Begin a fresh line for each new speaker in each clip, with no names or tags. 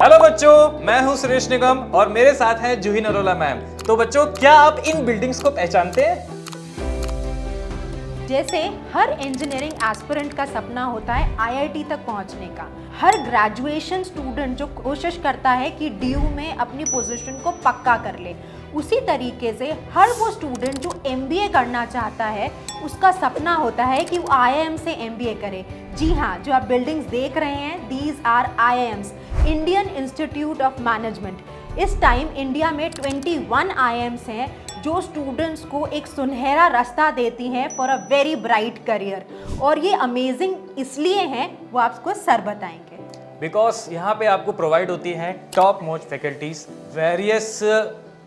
Hello बच्चों, मैं हूं सुरेश निगम और मेरे साथ हैं जूही नरोला मैम। तो बच्चों, क्या आप इन बिल्डिंग्स को पहचानते हैं?
जैसे हर इंजीनियरिंग एस्पिरेंट का सपना होता है आईआईटी तक पहुंचने का। हर ग्रेजुएशन स्टूडेंट जो कोशिश करता है कि डीयू में अपनी पोजीशन को पक्का कर ले, उसी तरीके से हर वो स्टूडेंट जो एमबीए करना चाहता है उसका सपना होता है कि वो आईआईएम से एमबीए करे। जी हाँ, जो आप बिल्डिंग्स देख रहे हैं, these are IIMs, Indian Institute of Management. इस टाइम इंडिया में 21 आईआईएम्स हैं जो स्टूडेंट्स को एक सुनहरा रास्ता देती हैं for a very bright career. और ये अमेजिंग इसलिए हैं, वो आपको सर बताएंगे।
बिकॉज यहाँ पे आपको प्रोवाइड होती है top most faculties, various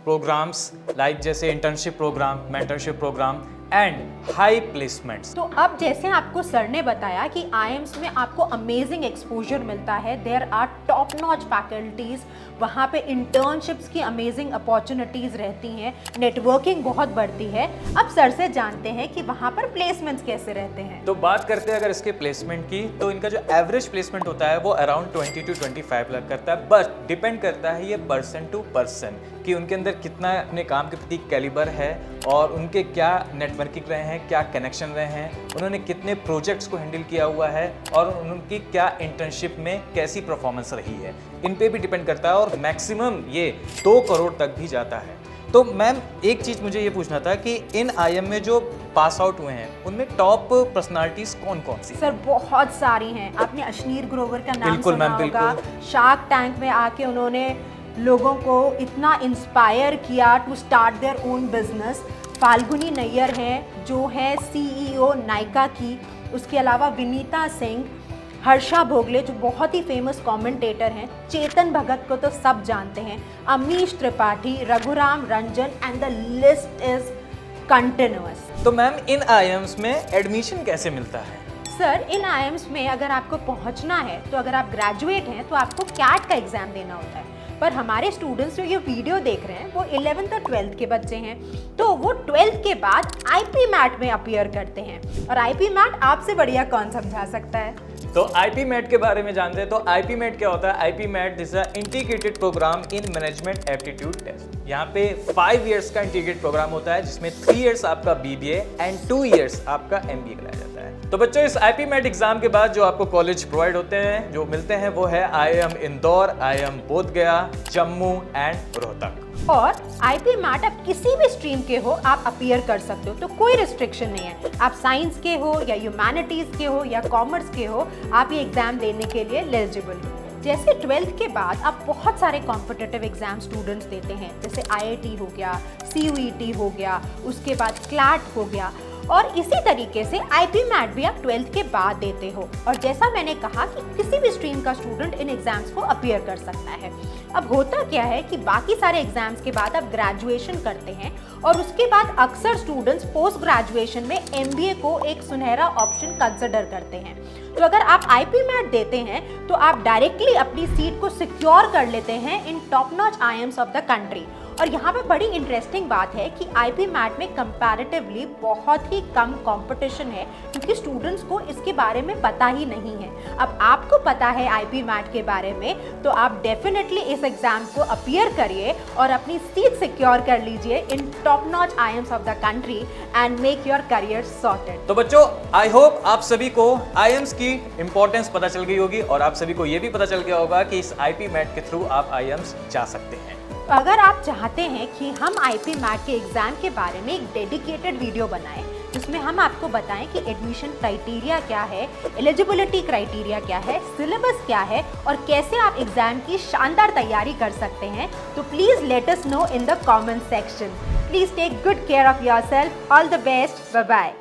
programmes like जैसे internship programme, mentorship programme and high placements.
तो अब जैसे आपको सर ने बताया कि आईएम्स में आपको अमेजिंग एक्सपोजर मिलता है, there are top notch faculties, वहाँ पे इंटर्नशिप्स की अमेजिंग अपॉर्चुनिटीज रहती हैं, नेटवर्किंग बहुत बढ़ती है। अब सर से जानते हैं कि वहाँ पर प्लेसमेंट्स कैसे रहते हैं।
तो बात करते हैं अगर इसके प्लेसमेंट की, तो इनका जो एवरेज प्लेसमेंट होता है वो अराउंड 20 to 25 लाख करता है। बट डिपेंड करता है ये पर्सन टू पर्सन कि उनके अंदर कितना अपने काम के प्रति कैलिबर है और उनके क्या नेटवर्किंग रहे हैं, क्या कनेक्शन रहे हैं, उन्होंने कितने प्रोजेक्ट्स को हैंडल किया हुआ है और उनकी क्या इंटर्नशिप में कैसी परफॉर्मेंस रही है, इन पे भी डिपेंड करता है। और मैक्सिमम ये 2 करोड़ तक भी जाता है। तो मैम, एक चीज़ मुझे ये पूछना था कि इन आईएम में जो पास आउट हुए हैं उनमें टॉप पर्सनालिटीज कौन कौन सी?
सर बहुत सारी हैं। आपने अश्नीर ग्रोवर का नाम
बिल्कुल
सुना
मैम,
होगा।
बिल्कुल।
शार्क टैंक में आके उन्होंने लोगों को इतना इंस्पायर किया to start their own business. Falguni Nayar हैं जो है सीईओ नायका की। उसके अलावा विनीता सिंह, हर्षा भोगले जो बहुत ही फेमस कमेंटेटर हैं, चेतन भगत को तो सब जानते हैं, Amish Tripathi, Raghuram Ranjan and the list is continuous.
तो मैम, इन आईएम्स में एडमिशन कैसे मिलता है?
सर, इन आईएम्स में अगर आपको पहुंचना है तो अगर आप ग्रेजुएट हैं तो आपको कैट का एग्जाम देना होता है। पर हमारे स्टूडेंट्स जो ये वीडियो देख रहे हैं वो 11th और 12th के बच्चे हैं, तो वो 12th के बाद आईपी मैट में अपीयर करते हैं। और आईपी मैट आपसे बढ़िया कौन समझा सकता है?
तो आईपी मैट के बारे में जानते हैं। तो आईपी मैट क्या होता है? IP MAT is a integrated programme in management aptitude test. यहाँ पे 5 इयर्स का इंटीग्रेटेड प्रोग्राम होता है जिसमें 3 इयर्स आपका बीबीए एंड 2 इयर्स आपका एमबीए कराया जाता है। तो बच्चों, इस आईपी मैट एग्जाम के बाद जो आपको कॉलेज प्रोवाइड होते हैं, जो मिलते हैं, वो है IIM Indore, IIM Bodhgaya, Jammu and Rohtak.
और आईपी मैट आप किसी भी स्ट्रीम के हो आप अपीयर कर सकते हो, तो कोई रिस्ट्रिक्शन नहीं है। आप साइंस के हो या ह्यूमैनिटीज के हो या कॉमर्स के हो, आप ये एग्जाम देने के लिए एलिजिबल हो। जैसे 12th के बाद आप बहुत सारे कॉम्पिटिटिव एग्जाम स्टूडेंट्स देते हैं, जैसे आईआईटी हो गया, सीयूईटी हो गया, उसके बाद क्लैट हो गया, और इसी तरीके से आईपी मैट भी आप 12th के बाद देते हो। और जैसा मैंने कहा कि किसी भी स्ट्रीम का स्टूडेंट इन एग्जाम्स को अपीयर कर सकता है। अब होता क्या है कि बाकी सारे एग्जाम्स के बाद आप ग्रेजुएशन करते हैं और उसके बाद अक्सर स्टूडेंट्स पोस्ट ग्रेजुएशन में एमबीए को एक सुनहरा ऑप्शन कंसिडर करते हैं। तो अगर आप आईपी मैट देते हैं तो आप डायरेक्टली अपनी सीट को सिक्योर कर लेते हैं in top notch IIMs of the country. और यहाँ पे बड़ी इंटरेस्टिंग बात है कि आईपी मैट में कंपैरेटिवली बहुत ही कम कंपटीशन है, क्योंकि स्टूडेंट्स को इसके बारे में पता ही नहीं है। अब आपको पता है आईपी मैट के बारे में, तो आप डेफिनेटली इस एग्जाम को अपीयर करिए और अपनी सीट सिक्योर कर लीजिए in top notch IIMs of the country and make your career sorted.
तो बच्चों, आई होप आप सभी को आईएम्स की इंपॉर्टेंस पता चल गई होगी और आप सभी को ये भी पता चल गया होगा कि इस आईपी मैट के थ्रू आप आईएम्स जा सकते हैं।
अगर आप चाहते हैं कि हम आईपी मैट के एग्जाम के बारे में एक डेडिकेटेड वीडियो बनाएं, जिसमें हम आपको बताएं कि एडमिशन क्राइटेरिया क्या है, एलिजिबिलिटी क्राइटेरिया क्या है, सिलेबस क्या है और कैसे आप एग्जाम की शानदार तैयारी कर सकते हैं, तो please let us know in the comment section. Please take good care of yourself. All the best. Bye bye.